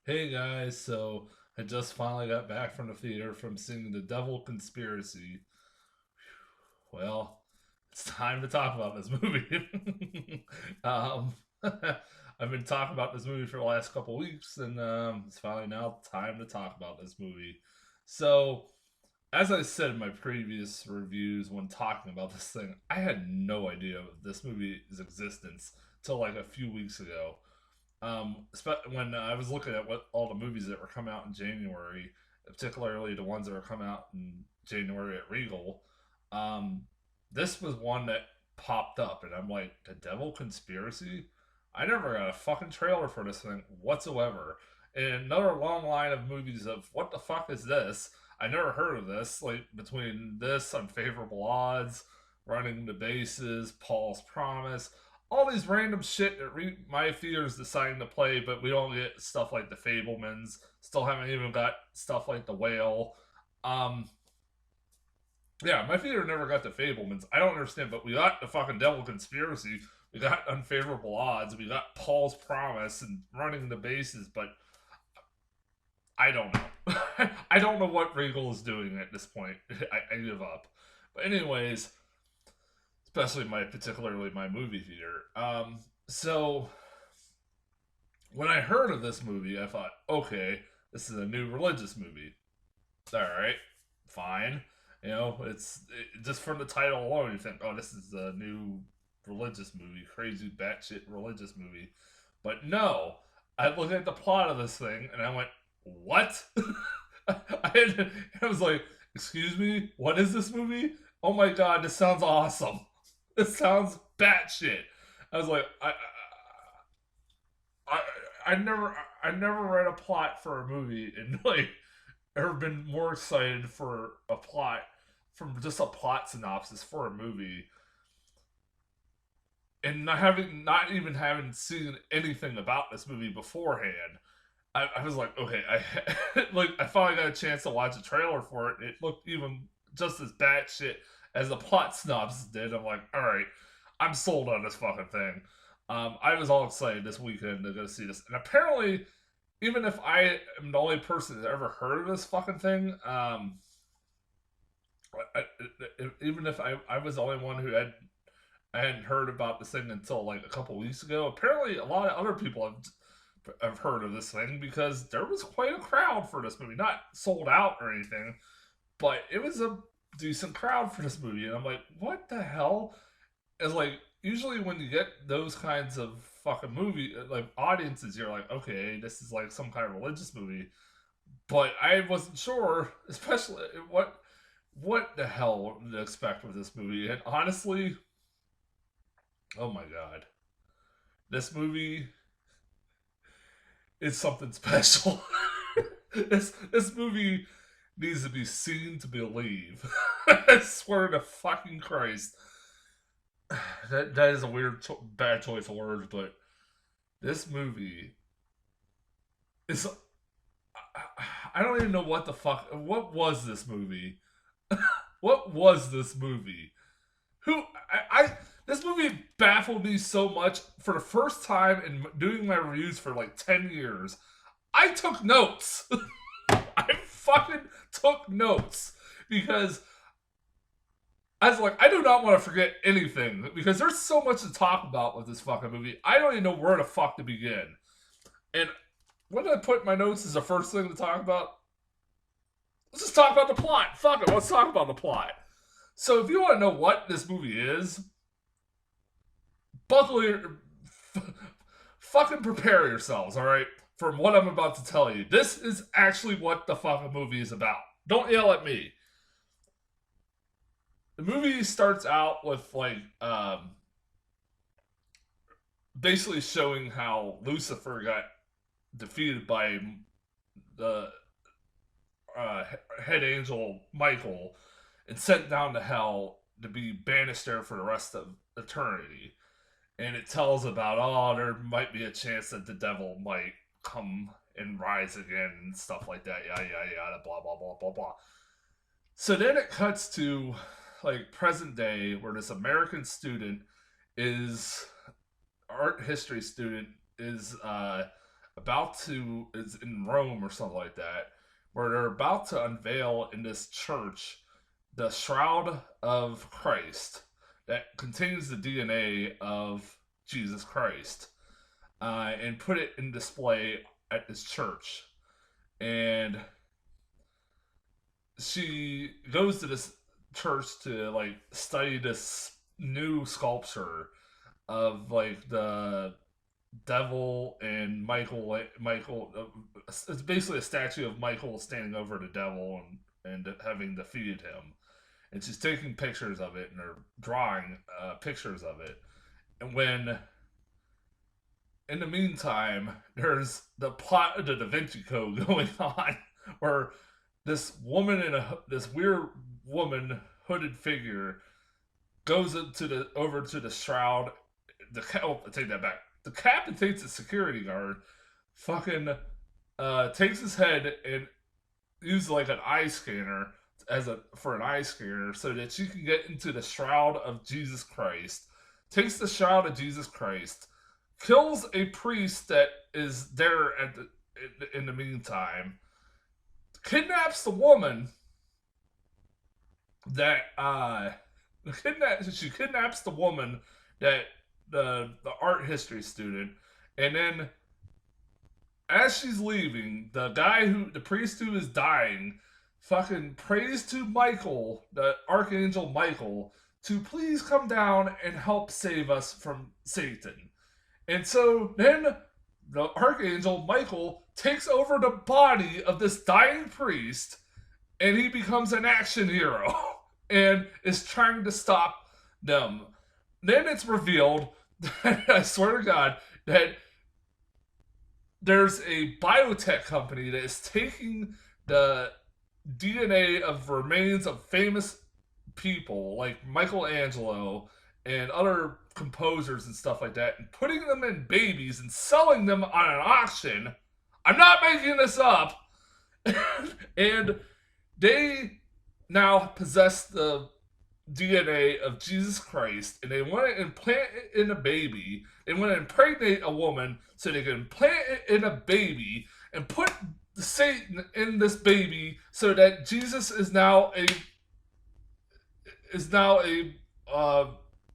Hey guys, so I just finally got back from the theater from seeing The Devil Conspiracy. Well, it's time to talk about this movie. um, I've been talking about this movie for the last couple weeks, and it's finally now time to talk about this movie. So, as I said in my previous reviews when talking about this thing, I had no idea of this movie's existence till like a few weeks ago. When I was looking at what all the movies that were coming out in January, particularly the ones that were coming out in January at Regal, um, this was one that popped up, and I'm like, The Devil Conspiracy? I never got a fucking trailer for this thing whatsoever. And another long line of movies of what the fuck is this? I never heard of this. Like between this, Unfavorable Odds, Running the Bases, Paul's Promise, all these random shit that my theater's deciding to play, but we don't get stuff like the Fablemans. Still haven't even got stuff like the Whale. Um, yeah, my theater never got the Fablemans. I don't understand, but we got the fucking Devil Conspiracy. We got Unfavorable Odds. We got Paul's Promise and Running the Bases, but I don't know. I don't know what Regal is doing at this point. I give up. But anyways, especially particularly my movie theater. So when I heard of this movie, I thought, okay, this is a new religious movie. All right, fine. Just from the title alone, you think, oh, this is a new religious movie, crazy batshit religious movie. But no, I looked at the plot of this thing and I went, what? I was like, excuse me, what is this movie? Oh my god, this sounds awesome. This sounds batshit. I was like, I, I never read a plot for a movie and like ever been more excited for a plot from just a plot synopsis for a movie and not even having seen anything about this movie beforehand. I was like, okay, I finally got a chance to watch a trailer for it. It looked even just as bad shit as the plot synopsis did. I'm like, all right, I'm sold on this fucking thing. I was all excited this weekend to go see this, and apparently, even if I am the only person that's ever heard of this fucking thing, I, even if I was the only one who I hadn't heard about this thing until like a couple weeks ago. Apparently, a lot of other people have heard of this thing because there was quite a crowd for this movie. Not sold out or anything, but it was a decent crowd for this movie. And I'm like, what the hell? It's like usually when you get those kinds of fucking movie like audiences, you're like, okay, this is like some kind of religious movie. But I wasn't sure, especially what the hell to expect with this movie. And honestly, oh my god, this movie is something special. This movie needs to be seen to believe. I swear to fucking Christ. That is a bad choice of words, but this movie is. I don't even know what the fuck. What was this movie? What was this movie? Who this movie baffled me so much. For the first time in doing my reviews for like 10 years, I took notes. I fucking took notes because I was like, I do not want to forget anything because there's so much to talk about with this fucking movie. I don't even know where the fuck to begin. And what did I put in my notes as the first thing to talk about? Let's just talk about the plot. Fuck it, let's talk about the plot. So if you want to know what this movie is, buckle your fucking prepare yourselves, all right? From what I'm about to tell you, this is actually what the fucking movie is about. Don't yell at me. The movie starts out with like basically showing how Lucifer got defeated by the head angel Michael and sent down to hell to be banished there for the rest of eternity. And it tells about, oh, there might be a chance that the devil might come and rise again and stuff like that, yada yada yada, blah blah blah blah blah. So then it cuts to like present day where this American student is art history student is is in Rome or something like that, where they're about to unveil in this church the shroud of Christ that contains the DNA of Jesus Christ, and put it in display at this church. And she goes to this church to like study this new sculpture of like the devil and Michael. It's basically a statue of Michael standing over the devil and having defeated him. And she's taking pictures of it and they're drawing pictures of it. And when in the meantime, there's the plot of the Da Vinci Code going on, where this woman this weird woman hooded figure goes over to the shroud. I take that back. Decapitates the security guard. Fucking takes his head and uses like an eye scanner for an eye scanner so that she can get into the shroud of Jesus Christ. Takes the shroud of Jesus Christ. Kills a priest that is there in the meantime. Kidnaps the woman that she kidnaps the woman that the art history student, and then as she's leaving, the priest who is dying fucking prays to Michael, the archangel Michael, to please come down and help save us from Satan. And so then the archangel Michael takes over the body of this dying priest, and he becomes an action hero and is trying to stop them. Then it's revealed, I swear to God, that there's a biotech company that is taking the DNA of remains of famous people like Michelangelo and other composers and stuff like that, and putting them in babies and selling them on an auction. I'm not making this up. And they now possess the DNA of Jesus Christ, and they want to implant it in a baby. They want to impregnate a woman so they can implant it in a baby and put Satan in this baby so that Jesus is now a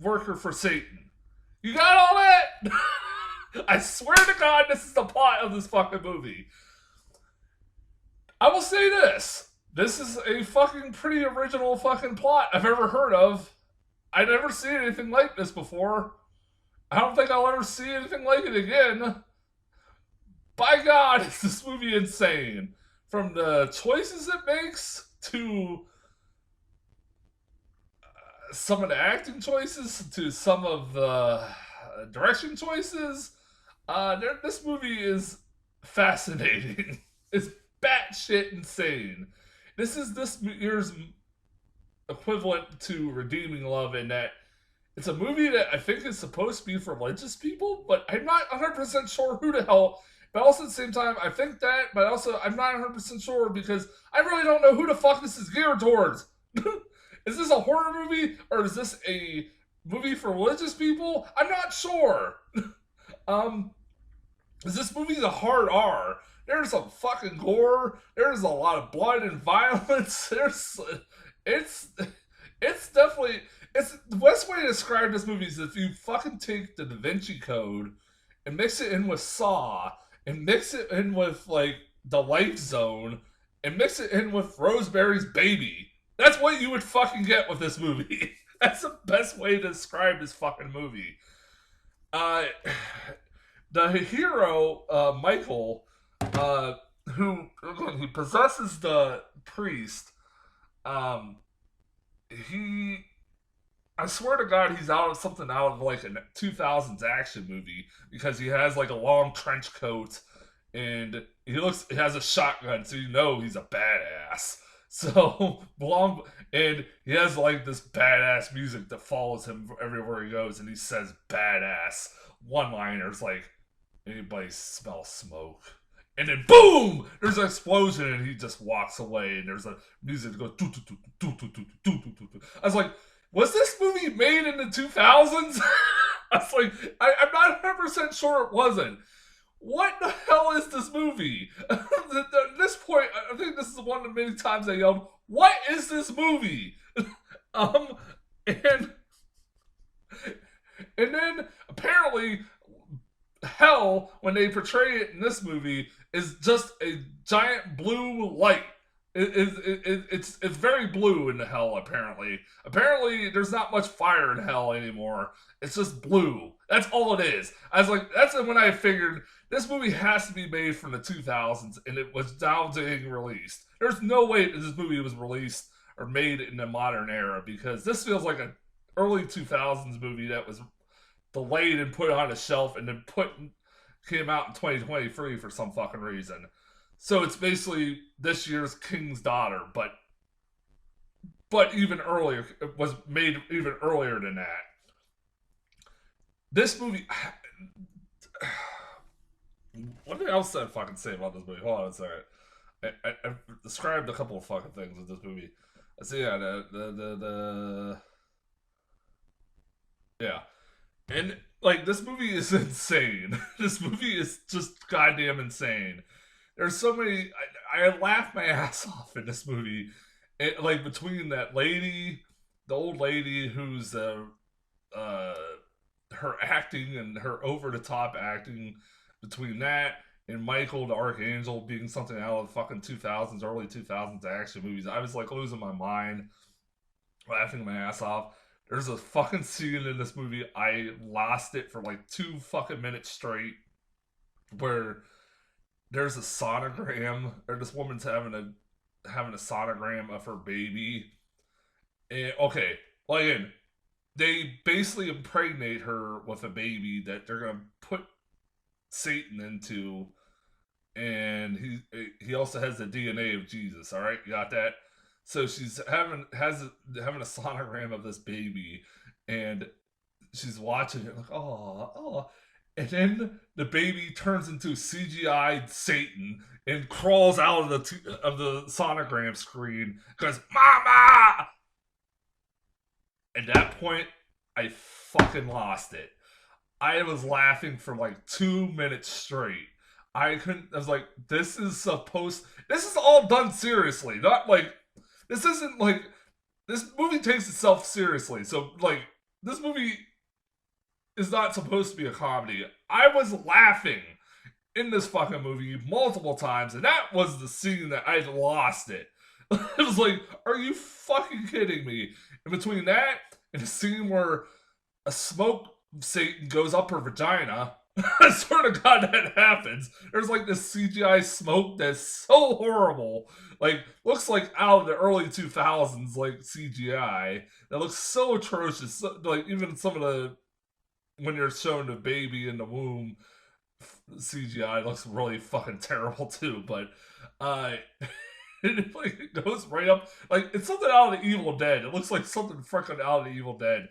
worker for Satan. You got all that? I swear to God, this is the plot of this fucking movie. I will say this. This is a fucking pretty original fucking plot I've ever heard of. I've never seen anything like this before. I don't think I'll ever see anything like it again. By God, is this movie insane. From the choices it makes to some of the acting choices to some of the direction choices. This movie is fascinating. It's batshit insane. This is this year's equivalent to Redeeming Love in that it's a movie that I think is supposed to be for religious people, but I'm not 100% sure who the hell. But also at the same time, I think that, but also I'm not 100% sure because I really don't know who the fuck this is geared towards. Is this a horror movie or is this a movie for religious people? I'm not sure. This movie's a hard R. There's some fucking gore. There's a lot of blood and violence. It's definitely, the best way to describe this movie is if you fucking take the Da Vinci Code and mix it in with Saw and mix it in with like The Life Zone and mix it in with Rosemary's Baby. That's what you would fucking get with this movie. That's the best way to describe this fucking movie. The hero, Michael, who he possesses the priest, I swear to God, he's out of like a 2000s action movie because he has like a long trench coat and he has a shotgun, so you know he's a badass. So and he has like this badass music that follows him everywhere he goes, and he says badass one-liners like, "Anybody smell smoke?" And then boom, there's an explosion, and he just walks away, and there's a music that goes doo, doo, doo, doo, doo, doo, doo, doo, doo, doo. I was like, was this movie made in the 2000s? I was like, I'm not 100% sure it wasn't. what the hell is this movie? At this point, I think this is one of the many times I yelled, "What is this movie?" um, and and then apparently hell, when they portray it in this movie, is just a giant blue light. It's very blue in the hell. Apparently there's not much fire in hell anymore. It's just blue. That's all it is. I was like, that's when I figured this movie has to be made from the 2000s, and it was now being released. There's no way that this movie was released or made in the modern era, because this feels like an early 2000s movie that was delayed and put on a shelf and then came out in 2023 for some fucking reason. So it's basically this year's King's Daughter, but even earlier. It was made even earlier than that. This movie. What else did I fucking say about this movie? Hold on a second. I've described a couple of fucking things with this movie. So yeah, yeah. And like, this movie is insane. This movie is just goddamn insane. There's so many. I laughed my ass off in this movie. Like, between that lady, the old lady who's her acting and her over the top acting, between that and Michael the Archangel being something out of the fucking 2000s, early 2000s action movies. I was like losing my mind, laughing my ass off. There's a fucking scene in this movie, I lost it for like 2 fucking minutes straight, where there's a sonogram, or this woman's having a sonogram of her baby. And okay, well, again, they basically impregnate her with a baby that they're gonna put Satan into, and he also has the DNA of Jesus. All right, you got that? So she's having a sonogram of this baby, and she's watching it like, oh, and then the baby turns into CGI Satan and crawls out of the sonogram screen, goes, "Mama!" At that point, I fucking lost it. I was laughing for like 2 minutes straight. I couldn't. I was like, "This is all done seriously. Not like this isn't like this movie takes itself seriously. So like, this movie is not supposed to be a comedy." I was laughing in this fucking movie multiple times, and that was the scene that I lost it. It was like, are you fucking kidding me? In between that and the scene where a smoke Satan goes up her vagina, I swear to God that happens. There's like this CGI smoke that's so horrible. Like, looks like out of the early 2000s, like CGI. That looks so atrocious. So, like, even some of the, when you're showing the baby in the womb, CGI looks really fucking terrible too. But, it goes right up. Like, it's something out of the Evil Dead. It looks like something freaking out of the Evil Dead.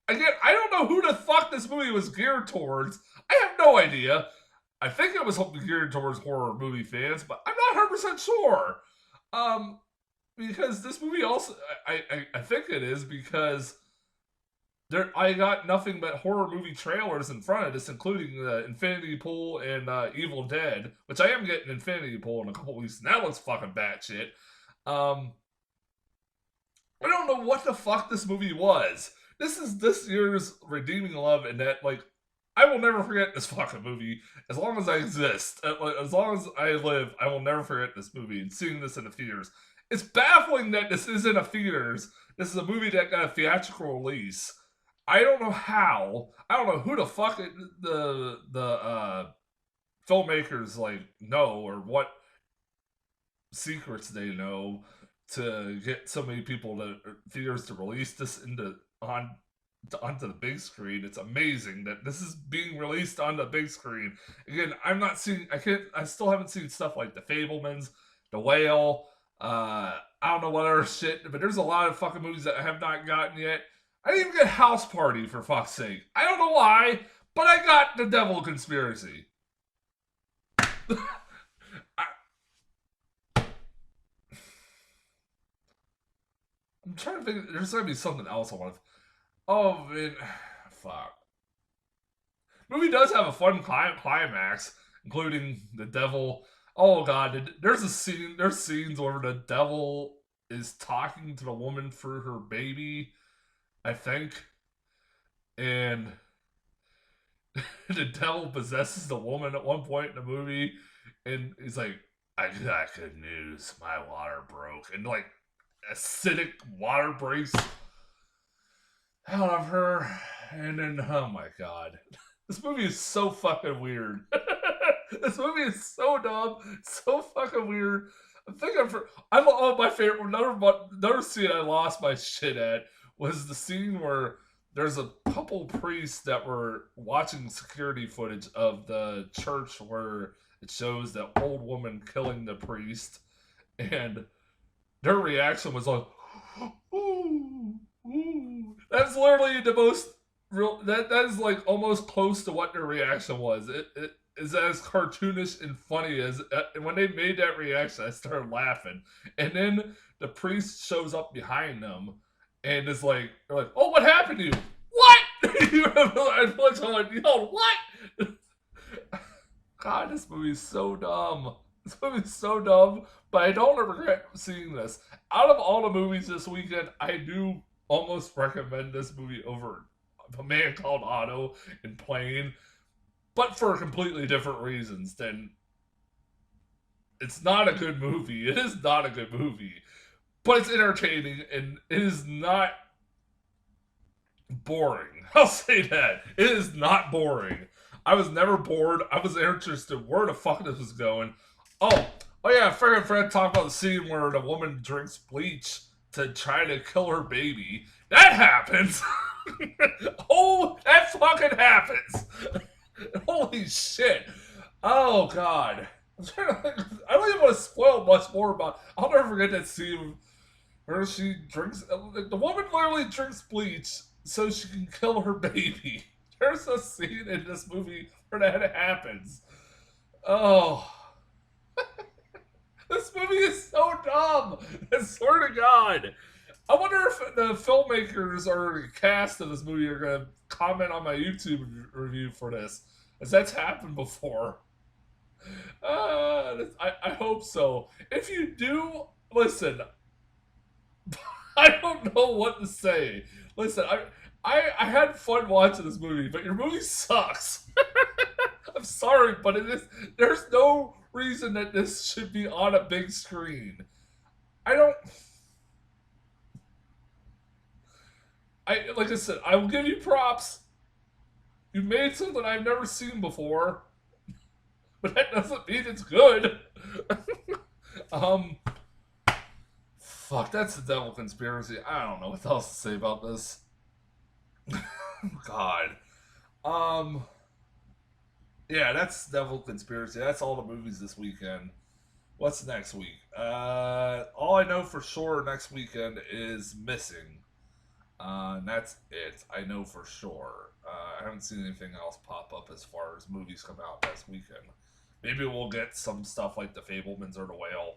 Again, I don't know who the fuck this movie was geared towards. I have no idea. I think it was geared towards horror movie fans, but I'm not 100% sure. Because this movie also, I think it is, because I got nothing but horror movie trailers in front of this, including Infinity Pool and Evil Dead, which I am getting Infinity Pool in a couple weeks, and that looks fucking batshit. I don't know what the fuck this movie was. This is this year's redeeming love, and that, like, I will never forget this fucking movie as long as I exist. As long as I live, I will never forget this movie and seeing this in the theaters. It's baffling that this isn't a theaters. This is a movie that got a theatrical release. I don't know how. I don't know who the fuck the filmmakers like know, or what secrets they know to get so many people to theaters to release this onto the big screen. It's amazing that this is being released on the big screen. Again, I still haven't seen stuff like The Fabelmans, The Whale, I don't know what other shit, but there's a lot of fucking movies that I have not gotten yet. I didn't even get House Party, for fuck's sake. I don't know why, but I got The Devil Conspiracy. I'm trying to think. There's gotta be something else I want to. Oh man, fuck. Movie does have a fun climax. including the devil. Oh god, there's scenes where the devil is talking to the woman for her baby, I think, and the devil possesses the woman at one point in the movie, and he's like, "I got good news, my water broke," and like acidic water breaks out of her, and then oh my god, this movie is so fucking weird. This movie is so dumb, so fucking weird. I'm oh, my favorite. Another scene I lost my shit at was the scene where there's a couple priests that were watching security footage of the church where it shows that old woman killing the priest, and their reaction was like, ooh, ooh. That's literally the most real. That is like almost close to what their reaction was. It is as cartoonish and funny as when they made that reaction. I started laughing, and then the priest shows up behind them, and is like, they're like, "Oh, what happened to you? What?" You and Fletch like, "Yo, what?" God, this movie is so dumb. This movie is so dumb, but I don't regret seeing this. Out of all the movies this weekend, I do almost recommend this movie over A Man Called Otto and Plane, but for completely different reasons. Than it's not a good movie. It is not a good movie, but it's entertaining and it is not boring. I'll say that. It is not boring. I was never bored. I was interested where the fuck this was going. Oh yeah, I forgot to talk about the scene where the woman drinks bleach to try to kill her baby. That happens. Oh, that fucking happens. Holy shit. Oh god. I don't even want to spoil much more about. I'll never forget that scene where she drinks. The woman literally drinks bleach so she can kill her baby. There's a scene in this movie where that happens. Oh. This movie is so dumb. I swear to God. I wonder if the filmmakers or the cast of this movie are going to comment on my YouTube review for this, as that's happened before. I hope so. If you do, listen, I don't know what to say. Listen, I had fun watching this movie, but your movie sucks. I'm sorry, but there's no reason that this should be on a big screen. Like I said, I will give you props. You made something I've never seen before, but that doesn't mean it's good. um, fuck, that's the devil conspiracy. I don't know what else to say about this. God. Yeah, that's devil conspiracy. That's all the movies this weekend. What's next week? All I know for sure next weekend is Missing. And that's it. I know for sure. I haven't seen anything else pop up as far as movies come out next weekend. Maybe we'll get some stuff like The Fablemans or The Whale.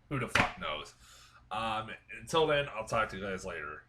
Who the fuck knows? Until then, I'll talk to you guys later.